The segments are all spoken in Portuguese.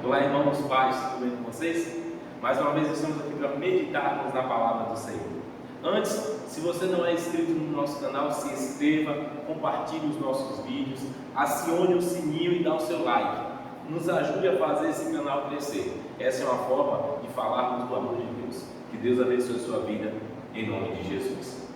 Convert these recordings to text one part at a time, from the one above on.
Olá, irmãos, pais, tudo bem com vocês? Mais uma vez estamos aqui para meditarmos na palavra do Senhor. Antes, se você não é inscrito no nosso canal, se inscreva, compartilhe os nossos vídeos, acione o sininho e dá o seu like. Nos ajude a fazer esse canal crescer. Essa é uma forma de falarmos do amor de Deus. Que Deus abençoe a sua vida, em nome de Jesus.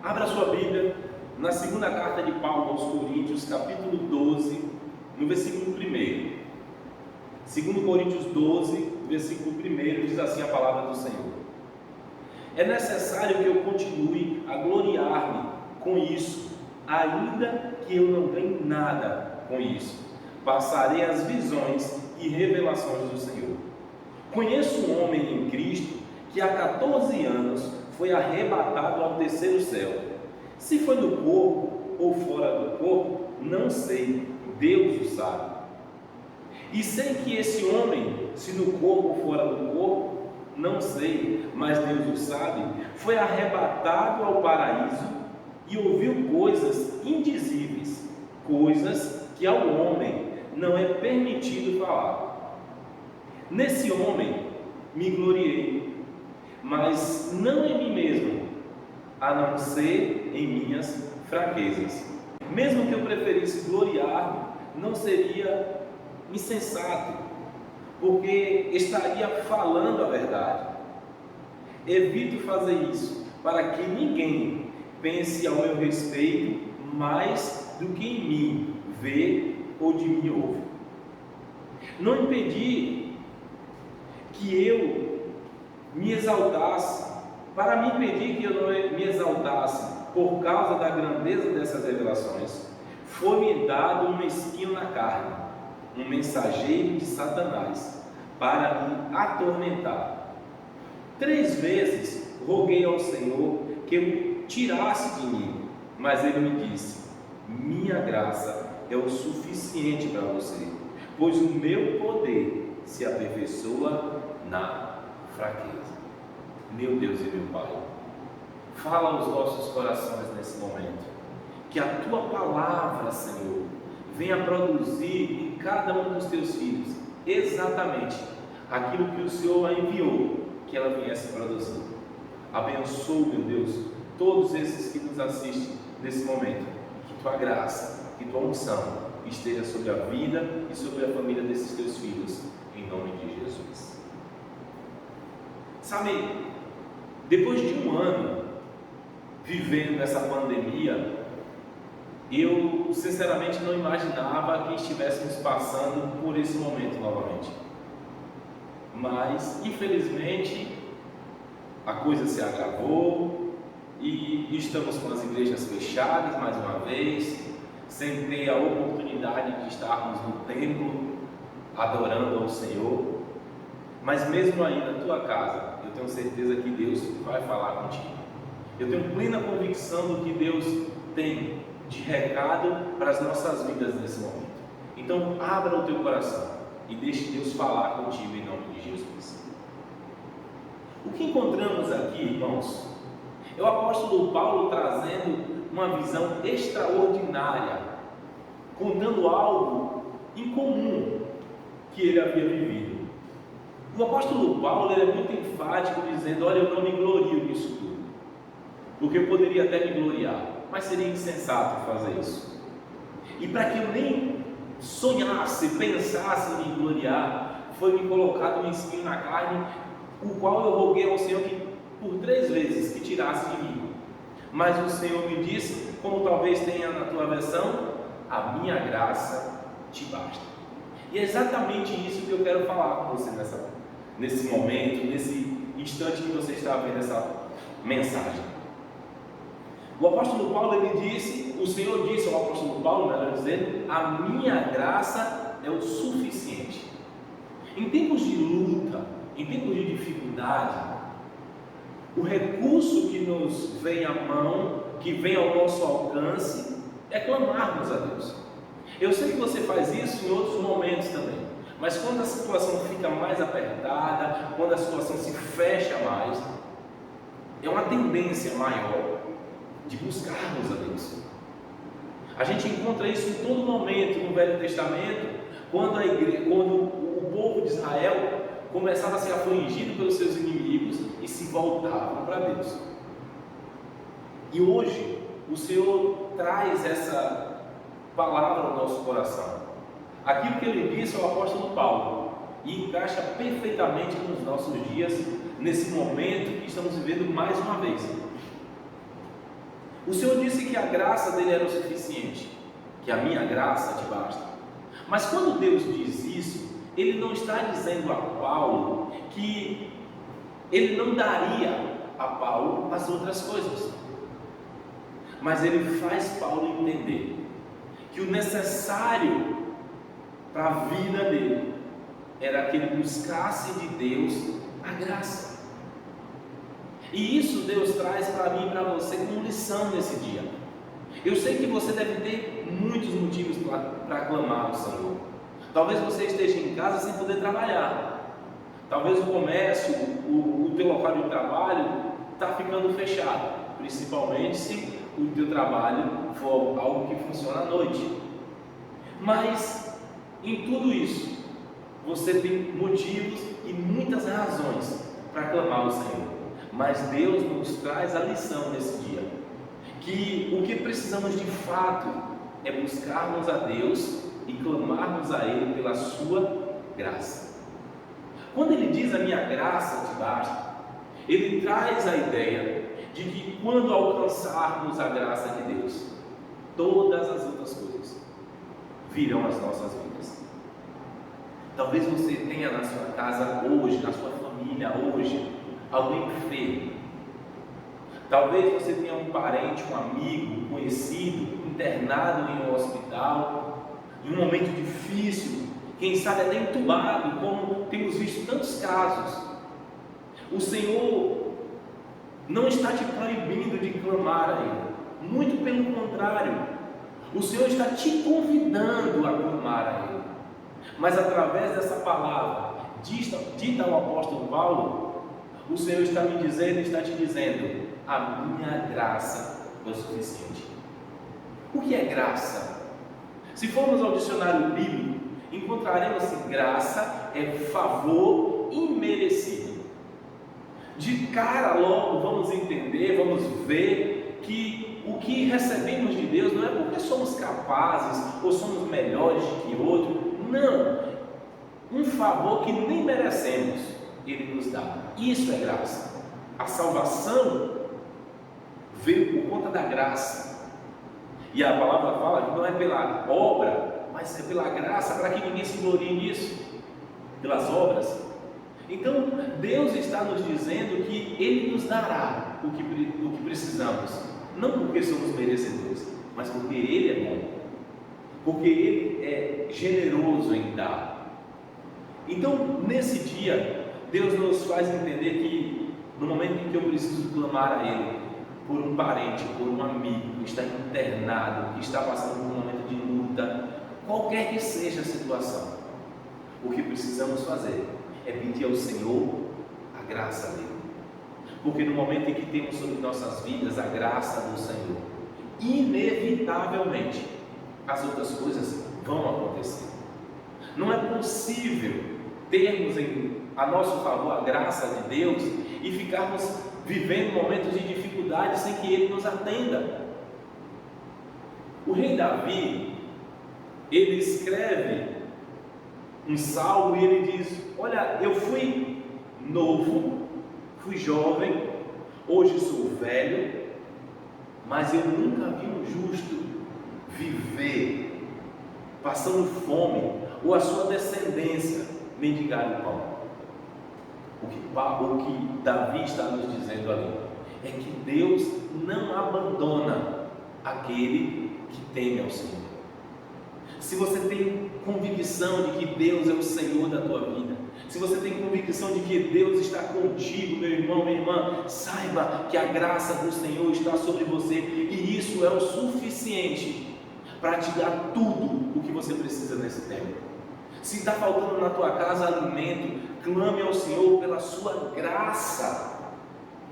Abra sua Bíblia na segunda carta de Paulo aos Coríntios, capítulo 12, no versículo 1. Segundo Coríntios 12, versículo 1, diz assim a palavra do Senhor: É necessário que eu continue a gloriar-me com isso, ainda que eu não ganhe nada com isso. Passarei as visões e revelações do Senhor. Conheço um homem em Cristo que há 14 anos foi arrebatado ao terceiro céu. Se foi do corpo ou fora do corpo, não sei, Deus o sabe. E sei que esse homem, se no corpo ou fora do corpo, não sei, mas Deus o sabe, foi arrebatado ao paraíso e ouviu coisas indizíveis, coisas que ao homem não é permitido falar. Nesse homem me gloriei, mas não em mim mesmo, a não ser em minhas fraquezas. Mesmo que eu preferisse gloriar-me, não seria insensato, porque estaria falando a verdade. Evito fazer isso, para que ninguém pense ao meu respeito mais do que em mim vê ou de mim ouve. Não impedi que eu me exaltasse, para me impedir que eu não me exaltasse por causa da grandeza dessas revelações, foi-me dado um espinho na carne, um mensageiro de Satanás, para me atormentar. 3 vezes roguei ao Senhor que o tirasse de mim, mas ele me disse: minha graça é o suficiente para você, pois o meu poder se aperfeiçoa na fraqueza. Meu Deus e meu Pai, fala aos nossos corações nesse momento, que a Tua palavra, Senhor, venha produzir em cada um dos Teus filhos exatamente aquilo que o Senhor a enviou, que ela viesse produzir. Abençoe, meu Deus, todos esses que nos assistem nesse momento, que Tua graça, que Tua unção esteja sobre a vida e sobre a família desses Teus filhos, em nome de Jesus. Sabe, depois de um ano vivendo essa pandemia, eu sinceramente não imaginava que estivéssemos passando por esse momento novamente. Mas, infelizmente, a coisa se agravou e estamos com as igrejas fechadas mais uma vez, sem ter a oportunidade de estarmos no templo adorando ao Senhor. Mas mesmo aí na tua casa, eu tenho certeza que Deus vai falar contigo. Eu tenho plena convicção do que Deus tem de recado para as nossas vidas nesse momento. Então abra o teu coração e deixe Deus falar contigo em nome de Jesus. O que encontramos aqui, irmãos, é o apóstolo Paulo trazendo uma visão extraordinária, contando algo incomum que ele havia vivido. O apóstolo Paulo é muito enfático, dizendo: olha, eu não me glorio nisso tudo, porque eu poderia até me gloriar, mas seria insensato fazer isso. E para que eu nem sonhasse, pensasse em me gloriar, foi-me colocado um espinho na carne, o qual eu roguei ao Senhor que por 3 vezes que tirasse de mim. Mas o Senhor me disse, como talvez tenha na tua versão: a minha graça te basta. E é exatamente isso que eu quero falar com você nesse momento, nesse instante que você está vendo essa mensagem. O apóstolo Paulo, ele disse, o Senhor disse ao apóstolo Paulo, melhor dizendo: a minha graça é o suficiente. Em tempos de luta, em tempos de dificuldade, o recurso que nos vem à mão, que vem ao nosso alcance, é clamarmos a Deus. Eu sei que você faz isso em outros momentos também, mas quando a situação fica mais apertada, quando a situação se fecha mais, é uma tendência maior de buscarmos a Deus. A gente encontra isso em todo momento no Velho Testamento, quando o povo de Israel começava a ser afligido pelos seus inimigos e se voltavam para Deus. E hoje o Senhor traz essa palavra ao nosso coração. Aquilo que ele disse ao apóstolo Paulo, e encaixa perfeitamente nos nossos dias, nesse momento que estamos vivendo mais uma vez. O Senhor disse que a graça dele era o suficiente, que a minha graça te basta. Mas quando Deus diz isso, ele não está dizendo a Paulo que ele não daria a Paulo as outras coisas. Mas ele faz Paulo entender que o necessário para a vida dele era que ele buscasse de Deus a graça. E isso Deus traz para mim e para você como lição nesse dia. Eu sei que você deve ter muitos motivos para clamar ao Senhor. Talvez você esteja em casa sem poder trabalhar. Talvez o comércio, o teu local de trabalho está ficando fechado, principalmente se o teu trabalho for algo que funciona à noite. Mas em tudo isso, você tem motivos e muitas razões para clamar ao Senhor. Mas Deus nos traz a lição nesse dia, que o que precisamos de fato é buscarmos a Deus e clamarmos a Ele pela sua graça. Quando Ele diz a minha graça te basta, Ele traz a ideia de que quando alcançarmos a graça de Deus, todas as outras coisas virão às nossas vidas. Talvez você tenha na sua casa hoje, na sua família hoje, alguém enfermo. Talvez você tenha um parente, um amigo, um conhecido, internado em um hospital, em um momento difícil, quem sabe até entubado, como temos visto tantos casos. O Senhor não está te proibindo de clamar a Ele, muito pelo contrário, o Senhor está te convidando a clamar a Ele. Mas através dessa palavra, dita ao apóstolo Paulo, o Senhor está me dizendo, está te dizendo: a minha graça é o suficiente. O que é graça? Se formos ao dicionário bíblico, encontraremos que graça é favor imerecido. De cara logo vamos entender, vamos ver que o que recebemos de Deus não é porque somos capazes ou somos melhores que outro. Não, um favor que nem merecemos, Ele nos dá. Isso é graça. A salvação veio por conta da graça. E a palavra fala que não é pela obra, mas é pela graça, para que ninguém se glorie nisso, pelas obras. Então Deus está nos dizendo que Ele nos dará o que precisamos, não porque somos merecedores, mas porque Ele é bom, porque Ele é generoso em dar. Então nesse dia Deus nos faz entender que no momento em que eu preciso clamar a Ele por um parente, por um amigo que está internado, que está passando por um momento de luta, qualquer que seja a situação, o que precisamos fazer é pedir ao Senhor a graça dele. Porque no momento em que temos sobre nossas vidas a graça do Senhor, inevitavelmente as outras coisas vão acontecer. Não é possível termos a nosso favor a graça de Deus e ficarmos vivendo momentos de dificuldade sem que Ele nos atenda. O rei Davi, ele escreve um salmo e ele diz: olha, eu fui novo, fui jovem, hoje sou velho, mas eu nunca vi um justo viver passando fome, ou a sua descendência mendigar o pão. O que Davi está nos dizendo ali é que Deus não abandona aquele que teme ao Senhor. Se você tem convicção de que Deus é o Senhor da tua vida, se você tem convicção de que Deus está contigo, meu irmão, minha irmã, saiba que a graça do Senhor está sobre você, e isso é o suficiente para te dar tudo o que você precisa nesse tempo. Se está faltando na tua casa alimento, clame ao Senhor pela sua graça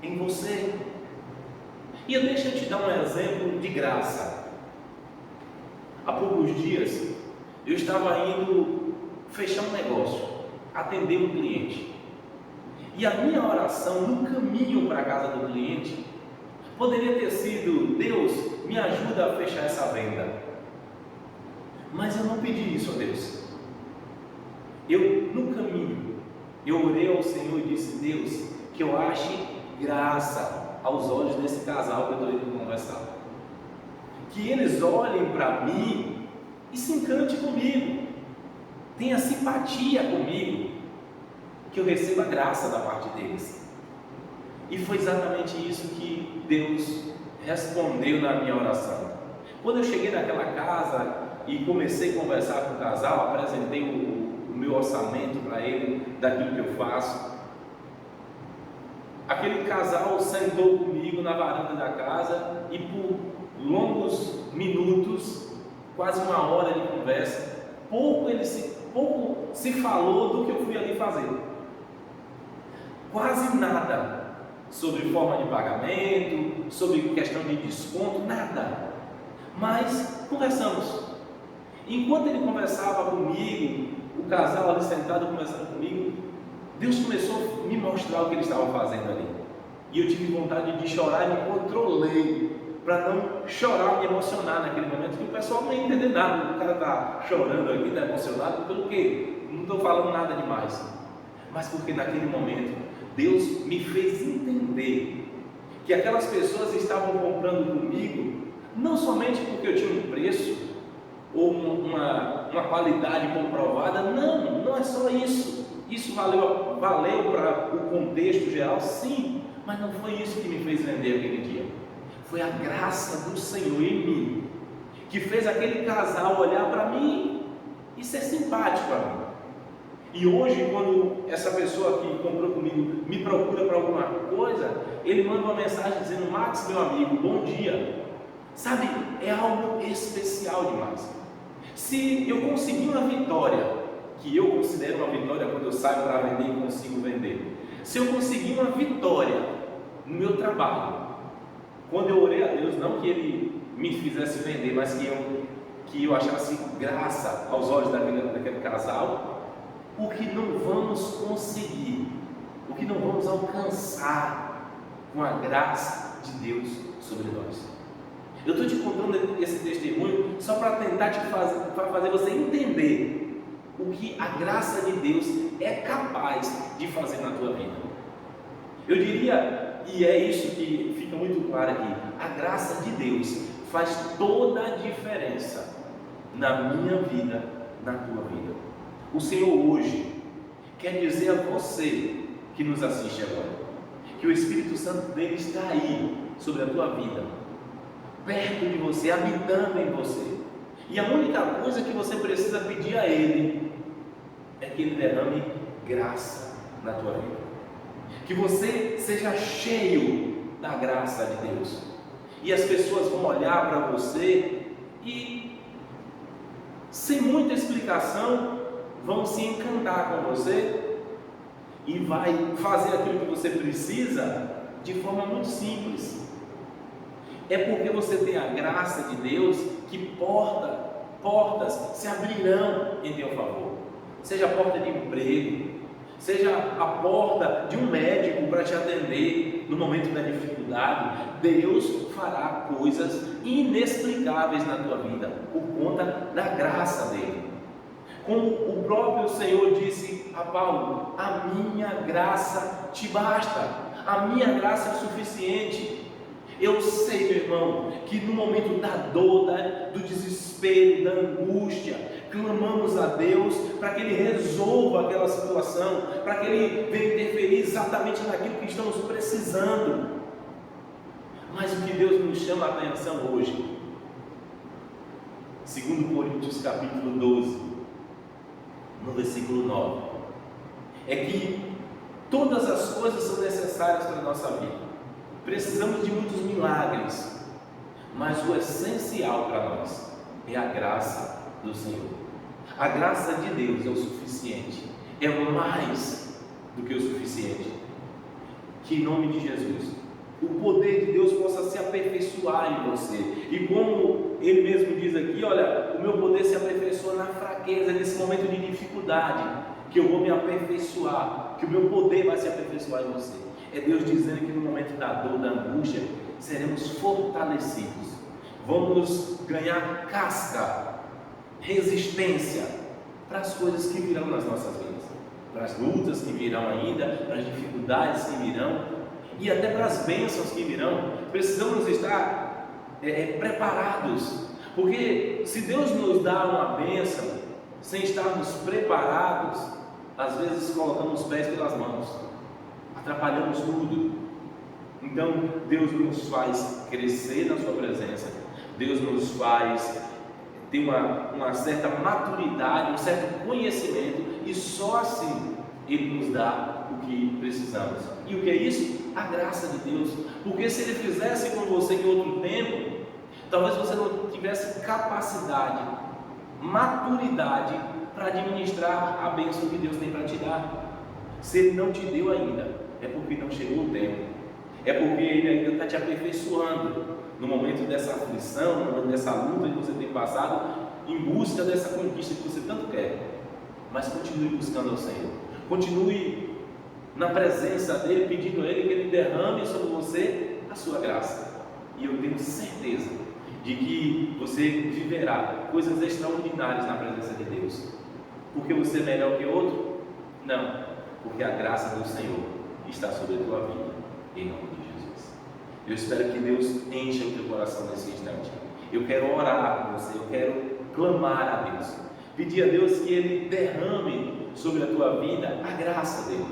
em você. E deixa eu te dar um exemplo de graça. Há poucos dias eu estava indo fechar um negócio, atender um cliente, e a minha oração no caminho para a casa do cliente poderia ter sido: Deus, me ajuda a fechar essa venda. Mas eu não pedi isso a Deus. No caminho, eu orei ao Senhor e disse: Deus, que eu ache graça aos olhos desse casal que eu estou indo conversar, que eles olhem para mim e se encante comigo, tenha simpatia comigo, que eu receba graça da parte deles. E foi exatamente isso que Deus respondeu na minha oração. Quando eu cheguei naquela casa e comecei a conversar com o casal, apresentei o meu orçamento para ele, daquilo que eu faço. Aquele casal sentou comigo na varanda da casa e por longos minutos, quase uma hora de conversa, pouco se falou do que eu fui ali fazer. Quase nada sobre forma de pagamento, sobre questão de desconto, nada. Mas conversamos. Enquanto ele conversava comigo, o casal ali sentado conversando comigo, Deus começou a me mostrar o que eles estavam fazendo ali. E eu tive vontade de chorar e me controlei para não chorar, me emocionar naquele momento, que o pessoal não ia entender nada. O cara está chorando aqui, está emocionado, pelo quê? Não estou falando nada demais. Mas porque naquele momento Deus me fez entender que aquelas pessoas estavam comprando comigo não somente porque eu tinha um preço ou uma qualidade comprovada, não é só isso. Isso valeu para o contexto geral, sim, mas não foi isso que me fez vender aquele dia. Foi a graça do Senhor em mim que fez aquele casal olhar para mim e ser simpático a mim. E hoje, quando essa pessoa que comprou comigo me procura para alguma coisa, ele manda uma mensagem dizendo: Max, meu amigo, bom dia. Sabe, é algo especial demais. Se eu conseguir uma vitória, que eu considero uma vitória quando eu saio para vender e consigo vender, se eu conseguir uma vitória no meu trabalho, quando eu orei a Deus, não que Ele me fizesse vender, mas que eu achasse graça aos olhos daquele casal, o que não vamos conseguir, o que não vamos alcançar com a graça de Deus sobre nós. Eu estou te contando esse testemunho só para tentar fazer você entender o que a graça de Deus é capaz de fazer na tua vida. Eu diria, e é isso que fica muito claro aqui, a graça de Deus faz toda a diferença na minha vida, na tua vida. O Senhor hoje quer dizer a você que nos assiste agora, que o Espírito Santo dele está aí sobre a tua vida, perto de você, habitando em você. E a única coisa que você precisa pedir a Ele é que Ele derrame graça na tua vida, que você seja cheio da graça de Deus, e as pessoas vão olhar para você e, sem muita explicação, vão se encantar com você e vai fazer aquilo que você precisa de forma muito simples. É porque você tem a graça de Deus que portas se abrirão em teu favor. Seja a porta de emprego, seja a porta de um médico para te atender no momento da dificuldade. Deus fará coisas inexplicáveis na tua vida por conta da graça dele. Como o próprio Senhor disse a Paulo: a minha graça te basta, a minha graça é suficiente. Eu sei, meu irmão, que no momento da dor, do desespero, da angústia, clamamos a Deus para que Ele resolva aquela situação, para que Ele venha interferir exatamente naquilo que estamos precisando. Mas o que Deus nos chama a atenção hoje, 2 Coríntios capítulo 12, no versículo 9, é que todas as coisas são necessárias para a nossa vida. Precisamos de muitos milagres, mas o essencial para nós é a graça do Senhor. A graça de Deus é o suficiente, é mais do que o suficiente. Que em nome de Jesus o poder de Deus possa se aperfeiçoar em você. E como Ele mesmo diz aqui, olha, o meu poder se aperfeiçoa na fraqueza, nesse momento de dificuldade, que eu vou me aperfeiçoar, que o meu poder vai se aperfeiçoar em você. É Deus dizendo que no momento da dor, da angústia, seremos fortalecidos, vamos ganhar casca, resistência para as coisas que virão nas nossas vidas, para as lutas que virão ainda, para as dificuldades que virão e até para as bênçãos que virão. Precisamos estar preparados, porque se Deus nos dá uma bênção sem estarmos preparados, às vezes colocamos os pés pelas mãos, atrapalhamos tudo. Então Deus nos faz crescer na sua presença, Deus nos faz ter uma certa maturidade, um certo conhecimento, e só assim Ele nos dá o que precisamos. E o que é isso? A graça de Deus. Porque se Ele fizesse com você em outro tempo, talvez você não tivesse capacidade, maturidade para administrar a bênção que Deus tem para te dar. Se Ele não te deu ainda, é porque não chegou o tempo, é porque Ele ainda está te aperfeiçoando no momento dessa aflição, no momento dessa luta que você tem passado, em busca dessa conquista que você tanto quer. Mas continue buscando ao Senhor, continue na presença dEle, pedindo a Ele que Ele derrame sobre você a sua graça, e eu tenho certeza de que você viverá coisas extraordinárias na presença de Deus. Porque você é melhor que outro? Não, porque a graça do Senhor está sobre a tua vida, em nome de Jesus. Eu espero que Deus encha o teu coração nesse instante. Eu quero orar por você, eu quero clamar a Deus, pedir a Deus que Ele derrame sobre a tua vida a graça dEle,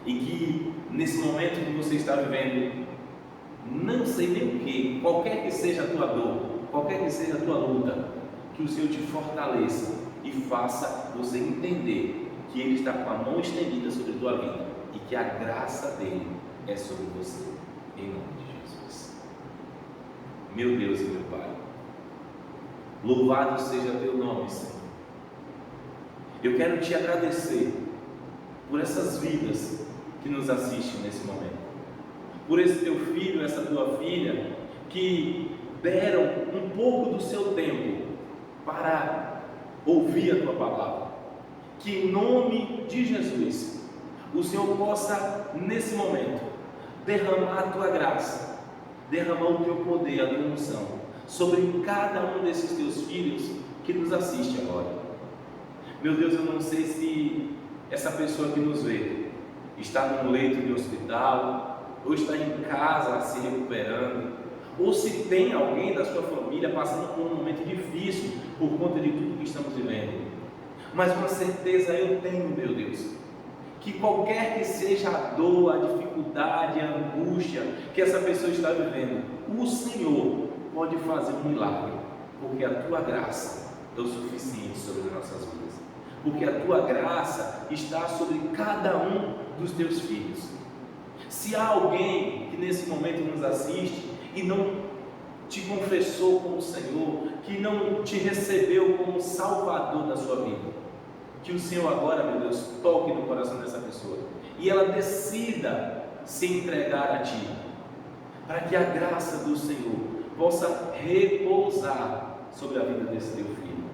e que nesse momento que você está vivendo, não sei nem o que, qualquer que seja a tua dor, qualquer que seja a tua luta, que o Senhor te fortaleça e faça você entender que Ele está com a mão estendida sobre a tua vida e que a graça dEle é sobre você, em nome de Jesus. Meu Deus e meu Pai, louvado seja teu nome, Senhor. Eu quero te agradecer por essas vidas que nos assistem nesse momento, por esse teu filho, essa tua filha, que deram um pouco do seu tempo para ouvir a tua palavra. Que em nome de Jesus, o Senhor possa, nesse momento, derramar a tua graça, derramar o teu poder, a tua unção, sobre cada um desses teus filhos que nos assiste agora. Meu Deus, eu não sei se essa pessoa que nos vê está num leito de hospital, ou está em casa se recuperando, ou se tem alguém da sua família passando por um momento difícil por conta de tudo que estamos vivendo. Mas uma certeza eu tenho, meu Deus, que qualquer que seja a dor, a dificuldade, a angústia que essa pessoa está vivendo, o Senhor pode fazer um milagre, porque a tua graça é o suficiente sobre as nossas vidas, porque a tua graça está sobre cada um dos teus filhos. Se há alguém que nesse momento nos assiste e não te confessou como Senhor, que não te recebeu como Salvador da sua vida, que o Senhor agora, meu Deus, toque no coração dessa pessoa e ela decida se entregar a Ti, para que a graça do Senhor possa repousar sobre a vida desse teu filho.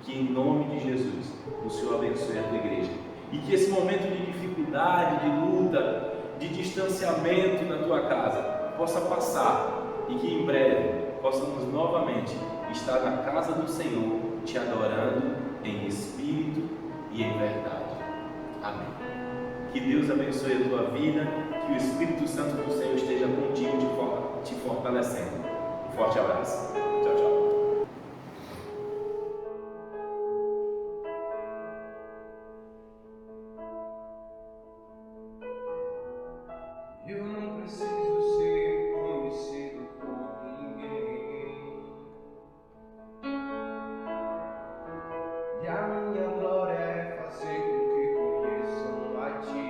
Que em nome de Jesus o Senhor abençoe a tua igreja, e que esse momento de dificuldade, de luta, de distanciamento na tua casa possa passar, e que em breve possamos novamente estar na casa do Senhor, te adorando em espírito e em verdade. Amém. Que Deus abençoe a tua vida, que o Espírito Santo do Senhor esteja contigo, te fortalecendo. Um forte abraço. Tchau, tchau. Eu não preciso ser conhecido por ninguém, e a minha glória é fazer com que conheçam a Ti,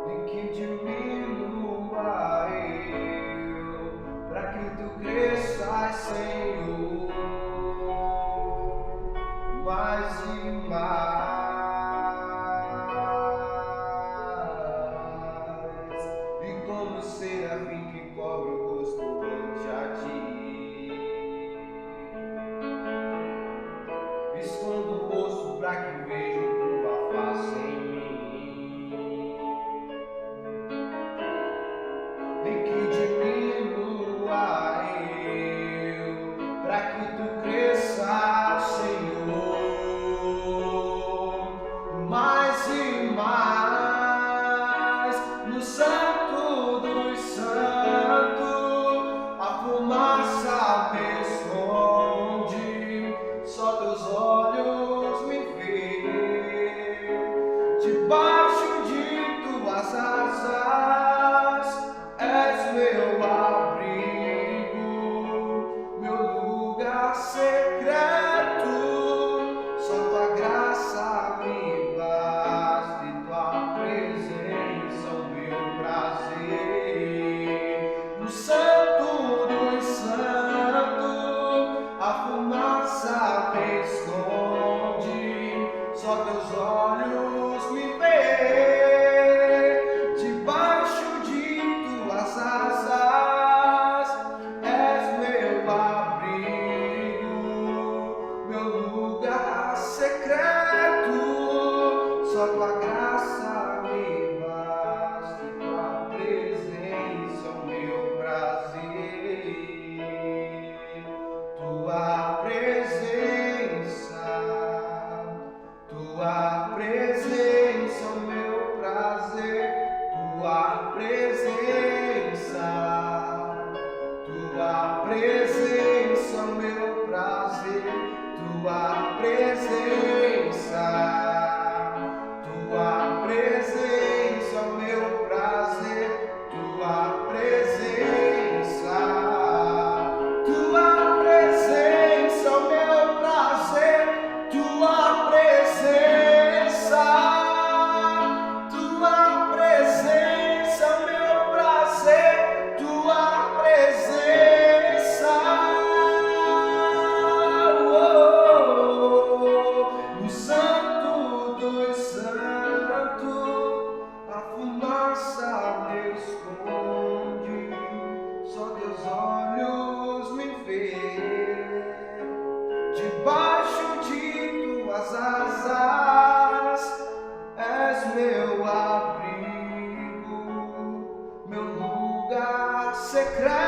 e que diminua eu, para que Tu cresças, Senhor, mais e mais. Serafim que cobre o rosto ante a Ti, escondo o rosto para que vejam Tua face em mim, e que diminua eu, para que Tu cresças, Senhor, tua presença, meu prazer, tua presença, meu prazer, tua presença, meu prazer, tua presença, meu prazer, tua presença. No Santo dos Santos, a fumaça me esconde, só teus olhos me veem. Debaixo de tuas asas és meu abrigo, meu lugar secreto.